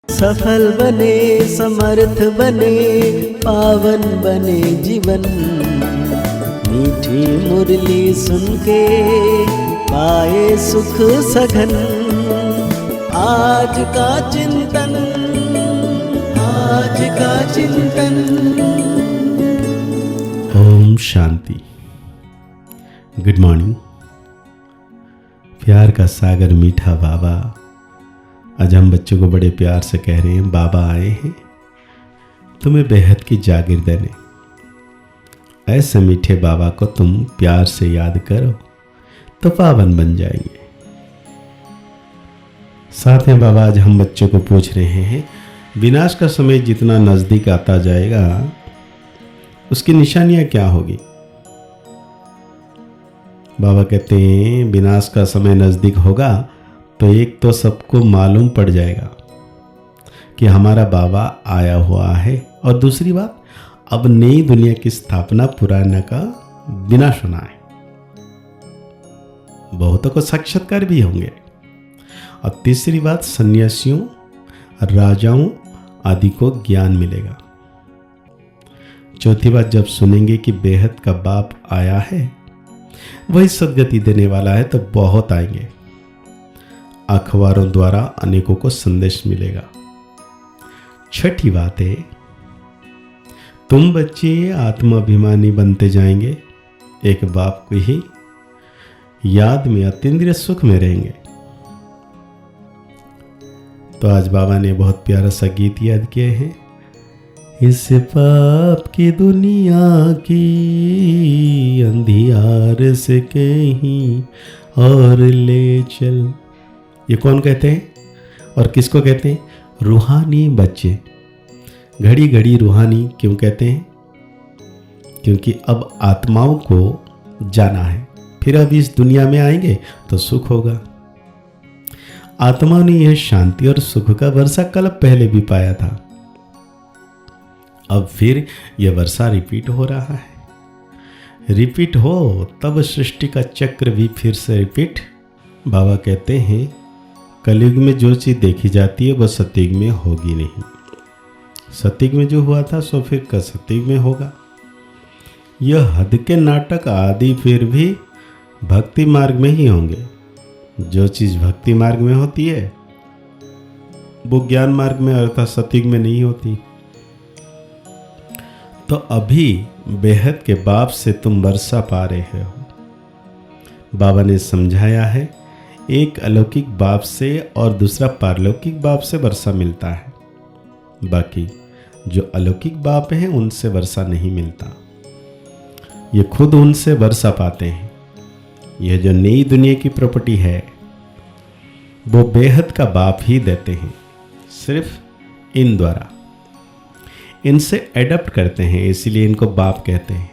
सफल बने, समर्थ बने, पावन बने जीवन। मीठी मुरली सुन के पाए सुख सघन। आज का चिंतन, आज का चिंतन। ओम शांति। Good morning. प्यार का सागर मीठा बाबा आज हम बच्चों को बड़े प्यार से कह रहे हैं, बाबा आए हैं तुम्हें बेहद की जागीर देने। ऐसे मीठे बाबा को तुम प्यार से याद करो तो पावन बन जाएंगे। साथ में बाबा आज हम बच्चों को पूछ रहे हैं, विनाश का समय जितना नजदीक आता जाएगा उसकी निशानियां क्या होगी। बाबा कहते हैं विनाश का समय नजदीक होगा तो एक तो सबको मालूम पड़ जाएगा कि हमारा बाबा आया हुआ है, और दूसरी बात अब नई दुनिया की स्थापना पुराना का विनाश होना है। बहुतों को साक्षात्कार भी होंगे, और तीसरी बात सन्यासियों, राजाओं आदि को ज्ञान मिलेगा। चौथी बात जब सुनेंगे कि बेहद का बाप आया है, वही सदगति देने वाला है, तो बहुत आएंगे। अखबारों द्वारा अनेकों को संदेश मिलेगा। छठी बात है, तुम बच्चे आत्माभिमानी बनते जाएंगे, एक बाप को ही याद में अतीन्द्रिय सुख में रहेंगे। तो आज बाबा ने बहुत प्यारा सा गीत याद किए हैं, इस पाप की दुनिया की अंधियार से कहीं और ले चल। ये कौन कहते हैं और किसको कहते हैं? रूहानी बच्चे। घड़ी घड़ी रूहानी क्यों कहते हैं? क्योंकि अब आत्माओं को जाना है, फिर अब इस दुनिया में आएंगे तो सुख होगा। आत्माओं ने यह शांति और सुख का वर्षा कल पहले भी पाया था, अब फिर यह वर्षा रिपीट हो रहा है। रिपीट हो तब सृष्टि का चक्र भी फिर से रिपीट। बाबा कहते हैं कलयुग में जो चीज़ देखी जाती है वह सतयुग में होगी नहीं। सतयुग में जो हुआ था सो फिर का सतयुग में होगा। यह हद के नाटक आदि फिर भी भक्ति मार्ग में ही होंगे। जो चीज़ भक्ति मार्ग में होती है वो ज्ञान मार्ग में अर्थात सतयुग में नहीं होती। तो अभी बेहद के बाप से तुम वर्षा पा रहे हो। बाबा ने समझाया है, एक अलौकिक बाप से और दूसरा पारलौकिक बाप से वर्षा मिलता है, बाकी जो अलौकिक बाप हैं उनसे वर्षा नहीं मिलता। ये खुद उनसे वर्षा पाते हैं। यह जो नई दुनिया की प्रॉपर्टी है वो बेहद का बाप ही देते हैं, सिर्फ इन द्वारा इनसे एडप्ट करते हैं, इसीलिए इनको बाप कहते हैं।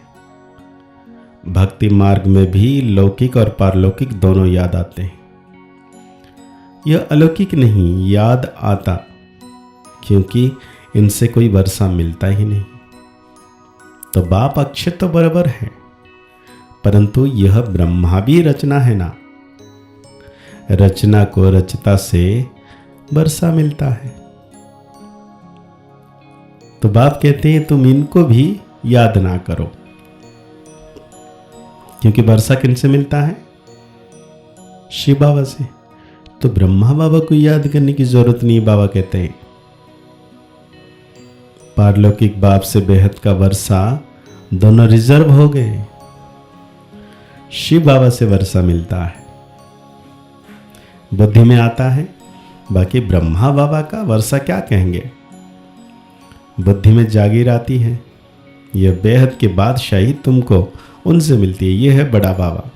भक्ति मार्ग में भी लौकिक और पारलौकिक दोनों याद आते हैं। यह अलौकिक नहीं याद आता, क्योंकि इनसे कोई वर्षा मिलता ही नहीं। तो बाप अक्षय तो बराबर है, परंतु यह ब्रह्मा भी रचना है ना। रचना को रचता से वर्षा मिलता है। तो बाप कहते हैं तुम इनको भी याद ना करो, क्योंकि वर्षा किनसे मिलता है? शिव बाबा से। तो ब्रह्मा बाबा को याद करने की जरूरत नहीं। बाबा कहते हैं पारलौकिक बाप से बेहद का वर्षा दोनों रिजर्व हो गए। शिव बाबा से वर्षा मिलता है, बुद्धि में आता है। बाकी ब्रह्मा बाबा का वर्षा क्या कहेंगे, बुद्धि में जागीर आती है। यह बेहद के बादशाही तुमको उनसे मिलती है। यह है बड़ा बाबा।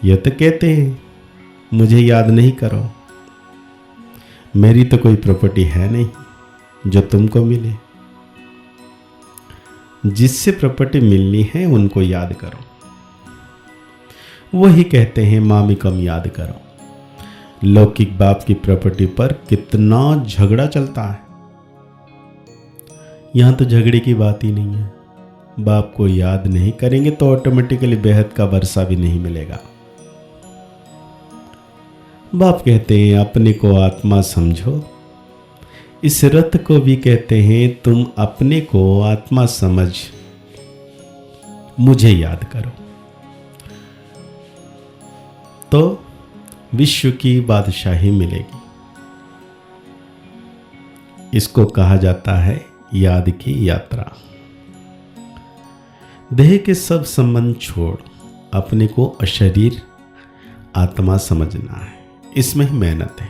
यह तो कहते हैं मुझे याद नहीं करो, मेरी तो कोई प्रॉपर्टी है नहीं जो तुमको मिले। जिससे प्रॉपर्टी मिलनी है उनको याद करो। वही कहते हैं मामिकम याद करो। लौकिक बाप की प्रॉपर्टी पर कितना झगड़ा चलता है। यहां तो झगड़े की बात ही नहीं है। बाप को याद नहीं करेंगे तो ऑटोमेटिकली बेहद का वर्षा भी नहीं मिलेगा। बाप कहते हैं अपने को आत्मा समझो इस रथ को भी कहते हैं तुम अपने को आत्मा समझ मुझे याद करो, तो विश्व की बादशाही मिलेगी। इसको कहा जाता है याद की यात्रा। देह के सब संबंध छोड़ अपने को अशरीर आत्मा समझना है। इसमें ही मेहनत है।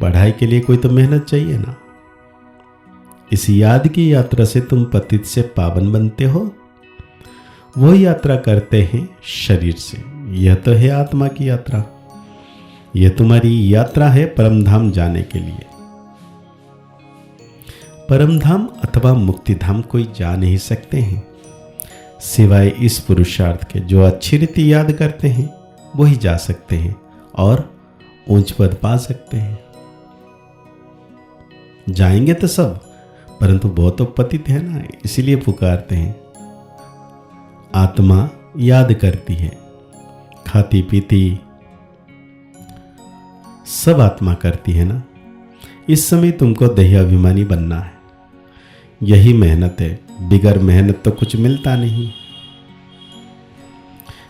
पढ़ाई के लिए कोई तो मेहनत चाहिए ना। इस याद की यात्रा से तुम पतित से पावन बनते हो। वो यात्रा करते हैं शरीर से। यह तो है आत्मा की यात्रा। यह तुम्हारी यात्रा है परमधाम जाने के लिए। परमधाम अथवा मुक्तिधाम कोई जा नहीं सकते हैं सिवाय इस पुरुषार्थ के। जो अच्छी रीति याद करते हैं वही जा सकते हैं और ऊंच पद पा सकते हैं। जाएंगे तो सब, परंतु बहुत तो पतित है ना, इसीलिए पुकारते हैं। आत्मा याद करती है, खाती पीती सब आत्मा करती है ना। इस समय तुमको देहाभिमानी बनना है। यही मेहनत है। बिगर मेहनत तो कुछ मिलता नहीं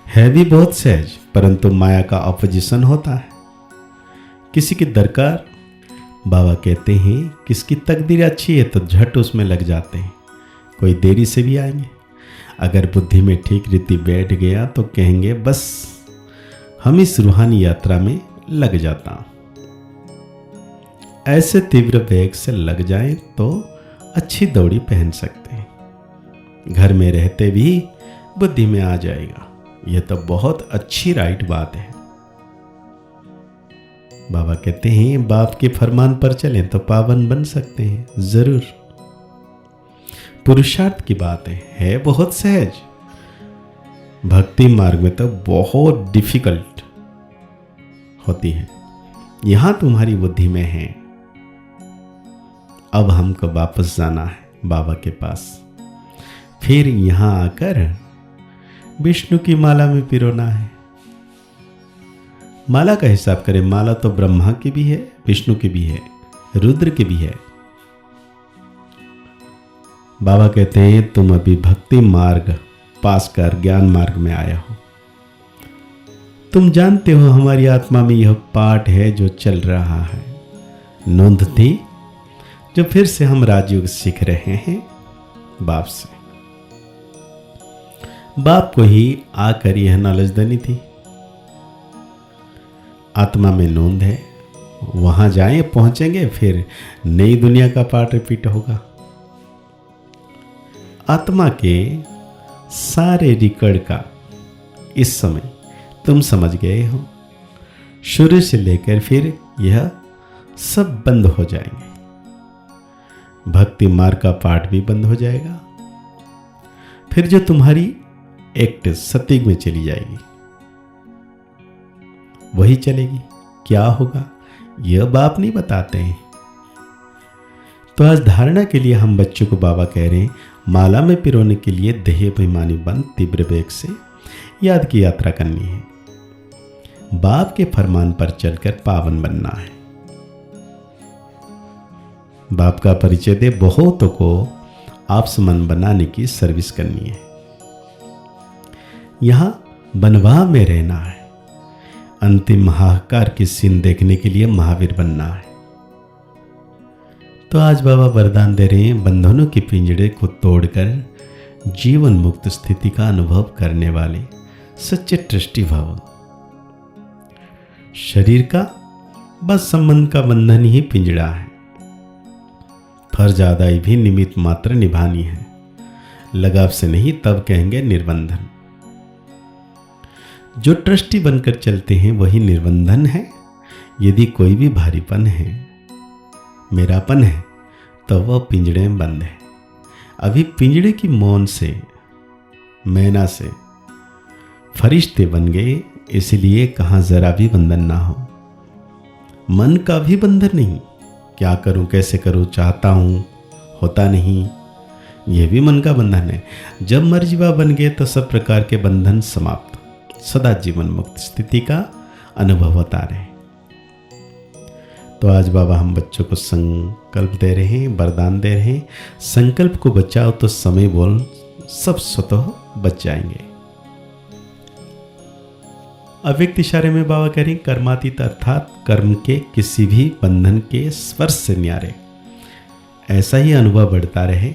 है। भी बहुत सहज, परंतु माया का अपोजिशन होता है। किसी की दरकार, बाबा कहते हैं किसकी तकदीर अच्छी है तो झट उसमें लग जाते हैं। कोई देरी से भी आएंगे। अगर बुद्धि में ठीक रीति बैठ गया तो कहेंगे बस हम इस रूहानी यात्रा में लग जाता। ऐसे तीव्र वेग से लग जाए तो अच्छी दौड़ी पहन सकते हैं। घर में रहते भी बुद्धि में आ जाएगा। यह तो बहुत अच्छी राइट बात है। बाबा कहते हैं बाप के फरमान पर चलें तो पावन बन सकते हैं। जरूर पुरुषार्थ की बात है बहुत सहज। भक्ति मार्ग में तो बहुत डिफिकल्ट होती है। यहां तुम्हारी बुद्धि में है। अब हमको वापस जाना है बाबा के पास। फिर यहां आकर विष्णु की माला में पिरोना है। माला का हिसाब करें। माला तो ब्रह्मा की भी है, विष्णु की भी है, रुद्र की भी है। बाबा कहते हैं तुम अभी भक्ति मार्ग पास कर ज्ञान मार्ग में आया हो। तुम जानते हो हमारी आत्मा में यह पाठ है जो चल रहा है। नोंद थी जो फिर से हम राजयोग सीख रहे हैं बाप से। बाप को ही आकर यह नॉलेज देनी थी। आत्मा में नोंद है। वहां जाएं, पहुंचेंगे, फिर नई दुनिया का पाठ रिपीट होगा। आत्मा के सारे रिकॉर्ड का इस समय तुम समझ गए हो। शुरू से लेकर फिर यह सब बंद हो जाएंगे। भक्ति मार्ग का पाठ भी बंद हो जाएगा। फिर जो तुम्हारी एक्ट सत्युग में चली जाएगी वही चलेगी। क्या होगा यह बाप नहीं बताते हैं। तो आज धारणा के लिए हम बच्चों को बाबा कह रहे हैं माला में पिरोने के लिए देह अभिमानी बन तीव्र वेग से याद की यात्रा करनी है। बाप के फरमान पर चलकर पावन बनना है। बाप का परिचय दे बहुतों को आप समान बनाने की सर्विस करनी है। यहां बनवा में रहना है। अंतिम महाकार की सीन देखने के लिए महावीर बनना है। तो आज बाबा वरदान दे रहे हैं बंधनों के पिंजड़े को तोड़कर जीवन मुक्त स्थिति का अनुभव करने वाले सच्चे ट्रस्टी भव। शरीर का बस संबंध का बंधन ही पिंजड़ा है। फर्ज अदाई भी निमित्त मात्र निभानी है। लगाव से नहीं, तब कहेंगे निर्बंधन। जो ट्रस्टी बनकर चलते हैं वही निर्बंधन है। यदि कोई भी भारीपन है, मेरापन है, तो वह पिंजड़े में बंद है। अभी पिंजड़े की मौन से, मैना से फरिश्ते बन गए। इसलिए कहाँ जरा भी बंधन ना हो। मन का भी बंधन नहीं। क्या करूं, कैसे करूं, चाहता हूं, होता नहीं, यह भी मन का बंधन है। जब मर्जीवा बन गए तो सब प्रकार के बंधन समाप्त। सदा जीवन मुक्त स्थिति का अनुभव होता रहे। तो आज बाबा हम बच्चों को संकल्प दे रहे हैं, वरदान दे रहे हैं, संकल्प को बचाओ तो समय बोल सब स्वतः बच जाएंगे। अव्यक्त इशारे में बाबा कह रहे हैं कर्मातीत अर्थात कर्म के किसी भी बंधन के स्पर्श से न्यारे। ऐसा ही अनुभव बढ़ता रहे,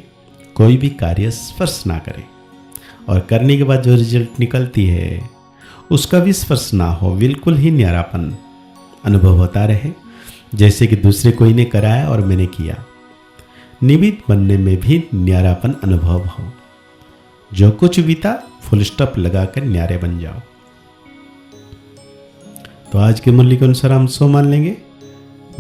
कोई भी कार्य स्पर्श ना करे और करने के बाद जो रिजल्ट निकलती है उसका भी स्पर्श ना हो, बिल्कुल ही न्यारापन अनुभव होता रहे, जैसे कि दूसरे कोई ने कराया और मैंने किया। निमित्त बनने में भी न्यारापन अनुभव हो, जो कुछ बीता फुल स्टॉप लगाकर न्यारे बन जाओ। तो आज के मूल्य के अनुसार हम सो मान लेंगे,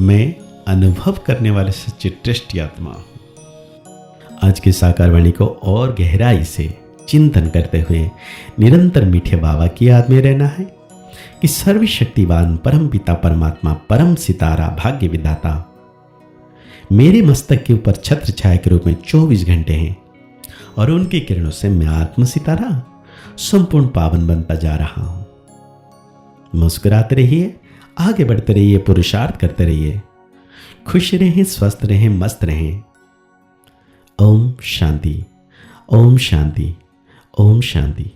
मैं अनुभव करने वाले सच्चे दृष्टि आत्मा हूं। आज की साकार वाणी को और गहराई से चिंतन करते हुए निरंतर मीठे बाबा की याद में रहना है कि सर्वशक्तिवान परम पिता परमात्मा परम सितारा भाग्य विधाता मेरे मस्तक के ऊपर छत्र छाया के रूप में 24 घंटे हैं और उनकी किरणों से मैं आत्म सितारा संपूर्ण पावन बनता जा रहा हूं। मुस्कुराते रहिए, आगे बढ़ते रहिए, पुरुषार्थ करते रहिए, खुश रहें, स्वस्थ रहें, मस्त रहें। ओम शांति, ओम शांति, ओम शांति।